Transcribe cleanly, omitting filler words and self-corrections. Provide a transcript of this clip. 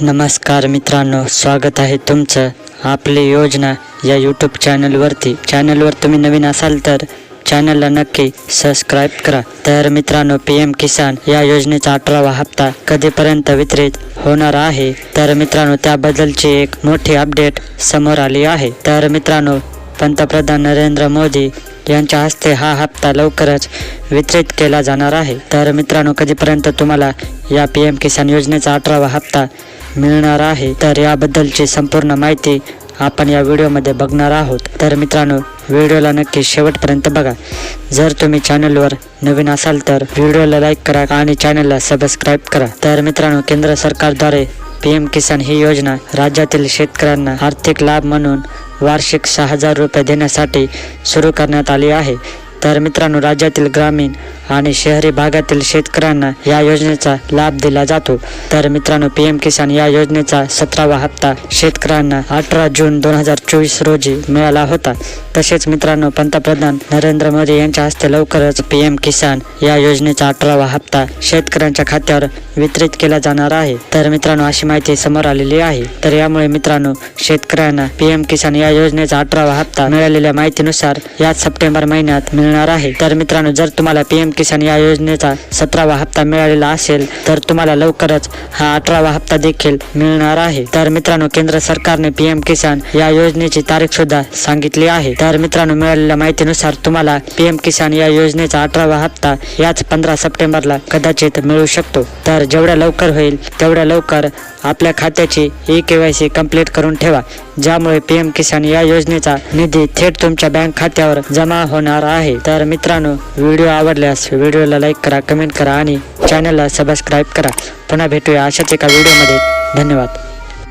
नमस्कार मित्रांनो, स्वागत आहे तुमचं आपली योजना या यूट्यूब चॅनलवरती। चॅनलवर तुम्ही नवीन असाल तर चॅनलला नक्की सबस्क्राईब करा। तर मित्रांनो, PM किसान या योजनेचा 18वा हप्ता कधीपर्यंत वितरित होणार आहे, तर मित्रांनो त्याबद्दलची एक मोठी अपडेट समोर आली आहे। तर मित्रांनो, पंतप्रधान नरेंद्र मोदी यांच्या हस्ते हा हप्ता लवकरच वितरित केला जाणार आहे। तर मित्रांनो, कधीपर्यंत तुम्हाला या PM किसान योजनेचा 18वा हप्ता मिळणार आहे, तर याबद्दलची संपूर्ण माहिती आपण या व्हिडिओमध्ये बघणार आहोत। तर मित्रांनो, व्हिडिओला नक्की शेवटपर्यंत बघा। जर तुम्ही चॅनलवर नवीन असाल तर व्हिडिओला लाईक करा आणि चॅनलला सबस्क्राईब करा। तर मित्रांनो, केंद्र सरकारद्वारे PM किसान ही योजना राज्यातील शेतकऱ्यांना आर्थिक लाभ म्हणून वार्षिक 6,000 रुपये देण्यासाठी सुरू करण्यात आली आहे। तर मित्रांनो, राज्यातील ग्रामीण आणि शहरी भागातील शेतकऱ्यांना या योजनेचा लाभ दिला जातो। तर मित्रांनो, PM किसान या योजनेचा 17वा हप्ता शेतकऱ्यांना 18 जून 2024 रोजी मिळाला होता। तसेच मित्रांनो, पंतप्रधान नरेंद्र मोदी यांच्या हस्ते लवकरच PM किसान या योजनेचा 18वा हप्ता शेतकऱ्यांच्या खात्यावर वितरित केला जाणार आहे। तर मित्रांनो, अशी माहिती समोर आलेली आहे। तर यामुळे मित्रांनो, शेतकऱ्यांना PM किसान या योजनेचा 18वा हप्ता मिळालेल्या माहितीनुसार याच सप्टेंबर महिन्यात मिळणार आहे। तर मित्रांनो, जर तुम्हाला PM किसान या योजनेचा 17वा हप्ता मिळालेला असेल तर तुम्हाला लवकरच हा 18वा हप्ता देखील मिळणार आहे। तर मित्रांनो, केंद्र सरकारने PM किसान या योजनेची तारीख सुद्धा सांगितली आहे। तर मित्रांनो, मिळालेल्या माहितीनुसार तुम्हाला PM किसान या योजनेचा 18वा हप्ता याच 15 सप्टेंबरला कदाचित मिळू शकतो। तर जेवढ्या लवकर होईल तेवढ्या लवकर आपल्या खात्याची KYC कंप्लीट करून ठेवा, ज्यामुळे PM किसान या योजनेचा निधी थेट तुमच्या बँक खात्यावर जमा होणार आहे। तर मित्रांनो, व्हिडिओ आवडल्यास व्हिडिओला लाईक करा, कमेंट करा आणि चॅनलला सबस्क्राईब करा। पुन्हा भेटूया अशाच एका व्हिडिओमध्ये। धन्यवाद।